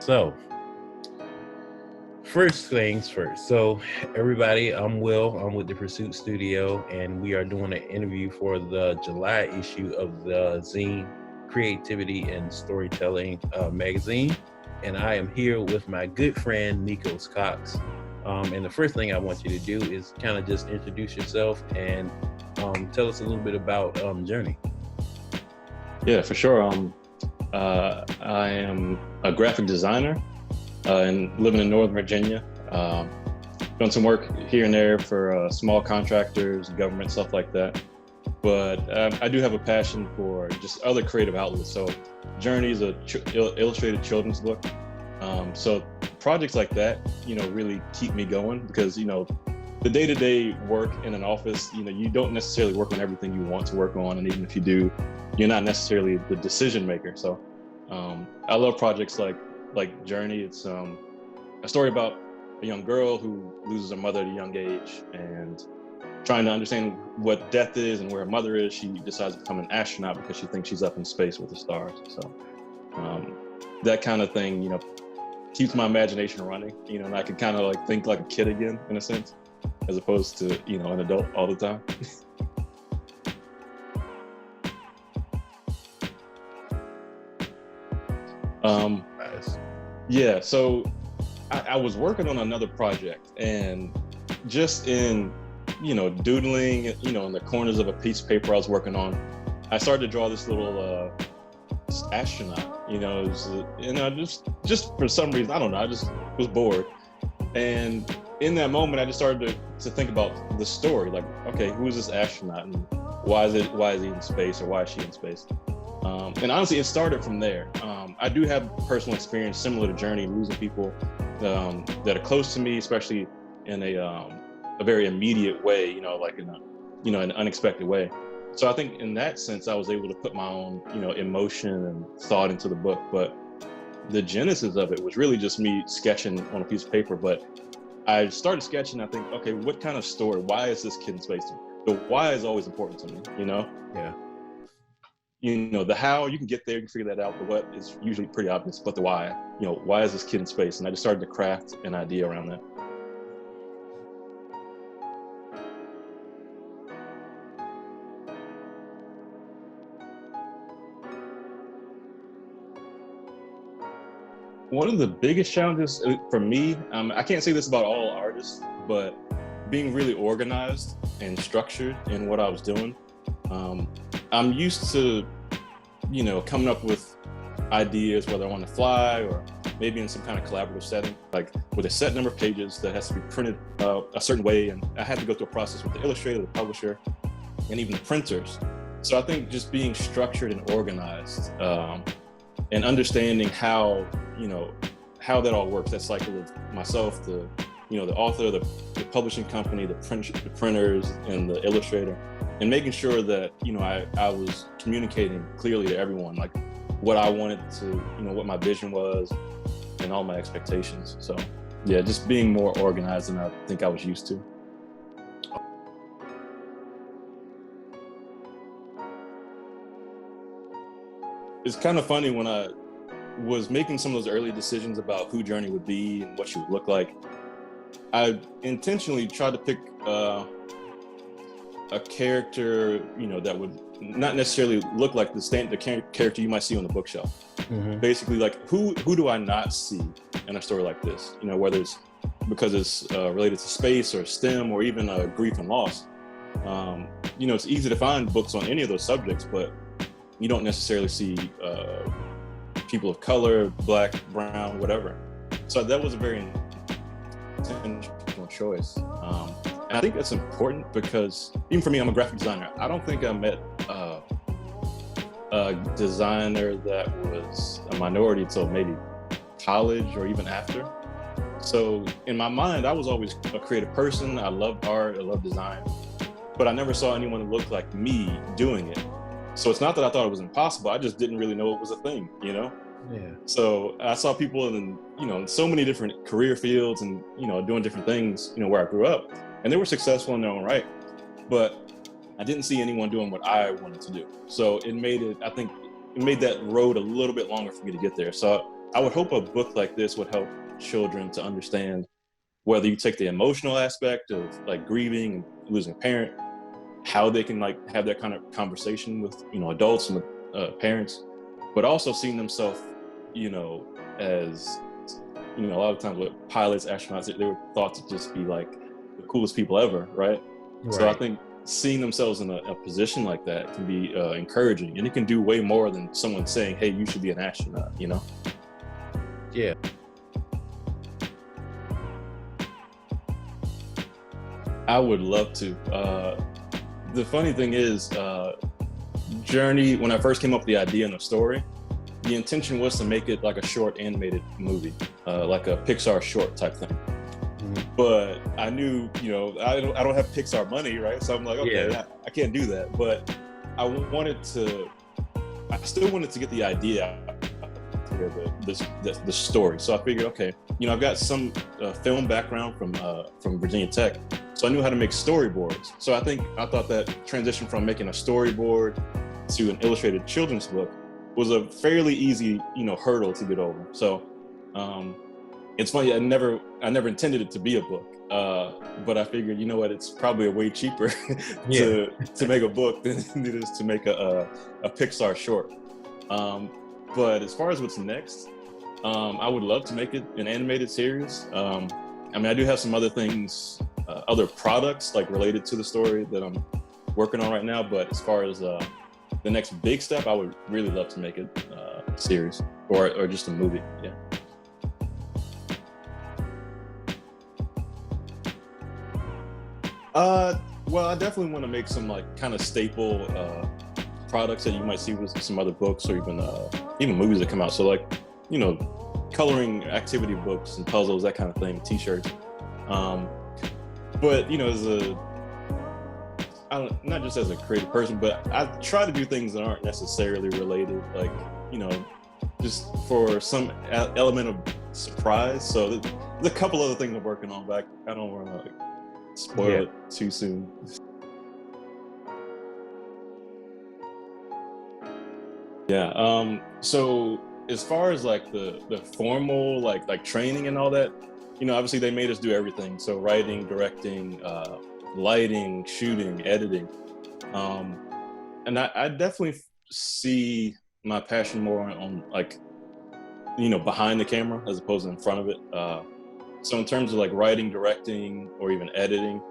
So, first things first. So, everybody, I'm Will. I'm with the Pursuit Studio, and we are doing an interview for the July issue of the Zine Creativity and Storytelling magazine. And I am here with my good friend, Nikos Cox. And the first thing I want you to do is kind of just introduce yourself and tell us a little bit about Jurni. Yeah, for sure. I am a graphic designer and living in Northern Virginia. Done some work here and there for small contractors, government, stuff like that. But I do have a passion for just other creative outlets. So Jurni is a illustrated children's book. So projects like that, really keep me going because, the day-to-day work in an office, you don't necessarily work on everything you want to work on. And even if you do, you're not necessarily the decision maker. So I love projects like Jurni. It's a story about a young girl who loses her mother at a young age and trying to understand what death is and where her mother is. She decides to become an astronaut because she thinks she's up in space with the stars. So that kind of thing, keeps my imagination running, and I can kind of think like a kid again, in a sense, as opposed to, an adult all the time. Yeah, so I was working on another project, and just in, doodling, in the corners of a piece of paper I was working on, I started to draw this little astronaut, just for some reason, I don't know, I just was bored. And in that moment, I just started to think about the story, like, okay, who is this astronaut and why is he in space, or why is she in space? And honestly, it started from there. I do have personal experience similar to Jurni, losing people that are close to me, especially in a very immediate way, like in an unexpected way. So I think in that sense, I was able to put my own, emotion and thought into the book. But the genesis of it was really just me sketching on a piece of paper. But I started sketching, I think, okay, what kind of story? Why is this kid in space? The why is always important to me, Yeah. The how, you can get there, you can figure that out. The what is usually pretty obvious, but the why, why is this kid in space? And I just started to craft an idea around that. One of the biggest challenges for me, I can't say this about all artists, but being really organized and structured in what I was doing. I'm used to, coming up with ideas, whether I'm on the fly or maybe in some kind of collaborative setting, like with a set number of pages that has to be printed a certain way. And I had to go through a process with the illustrator, the publisher, and even the printers. So I think just being structured and organized and understanding how that all works, that cycle of myself, the author, the publishing company, the printers, and the illustrator, and making sure that, I was communicating clearly to everyone, like what I wanted to, what my vision was and all my expectations. So yeah, just being more organized than I think I was used to. It's kind of funny, when I was making some of those early decisions about who Jurni would be and what she would look like, I intentionally tried to pick a character, that would not necessarily look like the character you might see on the bookshelf. Mm-hmm. Basically, like who do I not see in a story like this? Whether it's because it's related to space or STEM or even grief and loss. It's easy to find books on any of those subjects, but you don't necessarily see people of color, black, brown, whatever. So that was a very intentional choice. And I think that's important because even for me, I'm a graphic designer. I don't think I met a designer that was a minority until maybe college or even after. So in my mind, I was always a creative person. I loved art, I loved design, but I never saw anyone look like me doing it. So it's not that I thought it was impossible, I just didn't really know it was a thing, Yeah. So I saw people in, in so many different career fields and, doing different things, where I grew up, and they were successful in their own right, but I didn't see anyone doing what I wanted to do. So it made that road a little bit longer for me to get there. So I would hope a book like this would help children to understand whether you take the emotional aspect of like grieving and losing a parent, how they can like have that kind of conversation with, you know, adults and with parents, but also seeing themselves, you know, as, you know, a lot of times with pilots, astronauts, they were thought to just be like the coolest people ever, right? So I think seeing themselves in a position like that can be encouraging, and it can do way more than someone saying, hey, you should be an astronaut, you know? Yeah. I would love to. The funny thing is, Jurni, when I first came up with the idea and the story, the intention was to make it like a short animated movie, like a Pixar short type thing. Mm-hmm. But I knew, you know, I don't have Pixar money, right? So I'm like, okay, I can't do that. But I still wanted to get the idea out there, the story. So I figured, okay, you know, I've got some film background from Virginia Tech, so I knew how to make storyboards. So I thought that transition from making a storyboard to an illustrated children's book was a fairly easy, you know, hurdle to get over. So it's funny, I never intended it to be a book, but I figured, you know what, it's probably way cheaper to make a book than it is to make a Pixar short. But as far as what's next, I would love to make it an animated series. I mean, I do have some other things, other products like related to the story that I'm working on right now. But as far as the next big step, I would really love to make it a series or just a movie. Yeah. Well, I definitely want to make some like kind of staple products that you might see with some other books or even movies that come out. So like, you know, coloring activity books and puzzles, that kind of thing, T-shirts. But you know, not just as a creative person, but I try to do things that aren't necessarily related, like, you know, just for some element of surprise. So there's a couple other things I'm working on, but I don't want to like spoil it too soon. Yeah. So as far as like the formal like training and all that, you know, obviously they made us do everything. So writing, directing, lighting, shooting, editing. And I definitely see my passion more on like, you know, behind the camera as opposed to in front of it. So in terms of like writing, directing, or even editing,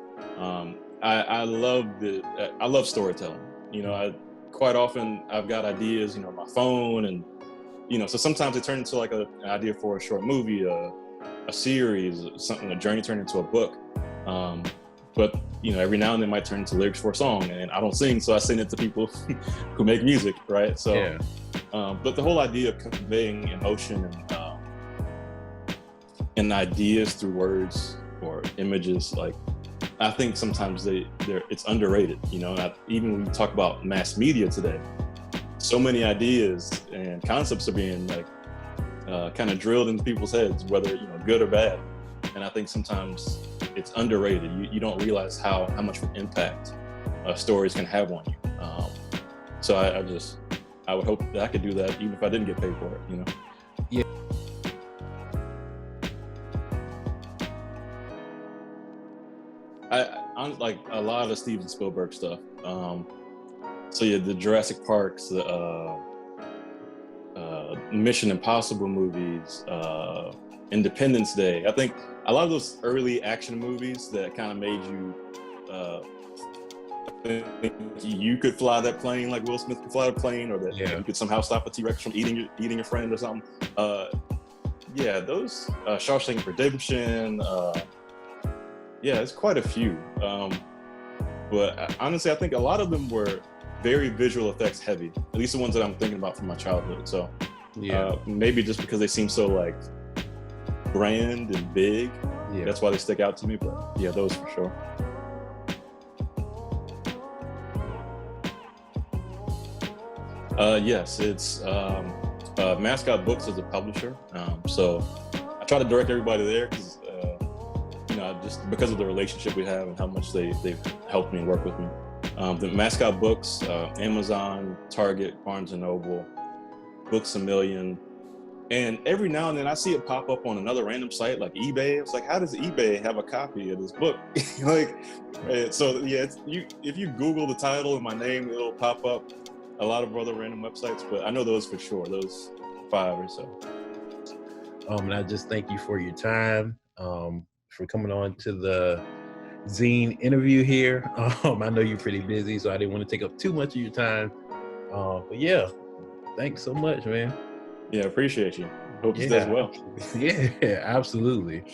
I love storytelling. You know, quite often I've got ideas, you know, on my phone, and you know, so sometimes it turns into like an idea for a short movie, a series, something, a journey turned into a book. But you know, every now and then it might turn into lyrics for a song, and I don't sing, so I sing it to people who make music, right? So, but the whole idea of conveying emotion and ideas through words or images, like, I think sometimes it's underrated, you know. Even when we talk about mass media today, so many ideas and concepts are being like kind of drilled into people's heads, whether, you know, good or bad. And I think sometimes it's underrated. You don't realize how much of an impact stories can have on you. So I would hope that I could do that even if I didn't get paid for it, you know. Yeah. I like a lot of Steven Spielberg stuff. So yeah, the Jurassic Parks, the Mission Impossible movies, Independence Day. I think a lot of those early action movies that kind of made you think you could fly that plane like Will Smith could fly the plane, or that you could somehow stop a T-Rex from eating your friend or something. Those Shawshank Redemption. It's quite a few. But honestly, I think a lot of them were very visual effects heavy, at least the ones that I'm thinking about from my childhood. So maybe just because they seem so like grand and big, that's why they stick out to me. But yeah, those for sure. Yes, it's Mascot Books as a publisher. So I try to direct everybody there because you know, just because of the relationship we have and how much they've helped me and worked with me. The Mascot Books, Amazon, Target, Barnes & Noble, Books A Million, And every now and then I see it pop up on another random site like eBay. It's like, how does eBay have a copy of this book? Like, so yeah, if you Google the title and my name, it'll pop up a lot of other random websites, but I know those for sure, those 5 or so. And I just thank you for your time, for coming on to the Zine interview here. I know you're pretty busy, so I didn't want to take up too much of your time. But yeah, thanks so much, man. Yeah, appreciate you. Hope this does well. Yeah, absolutely.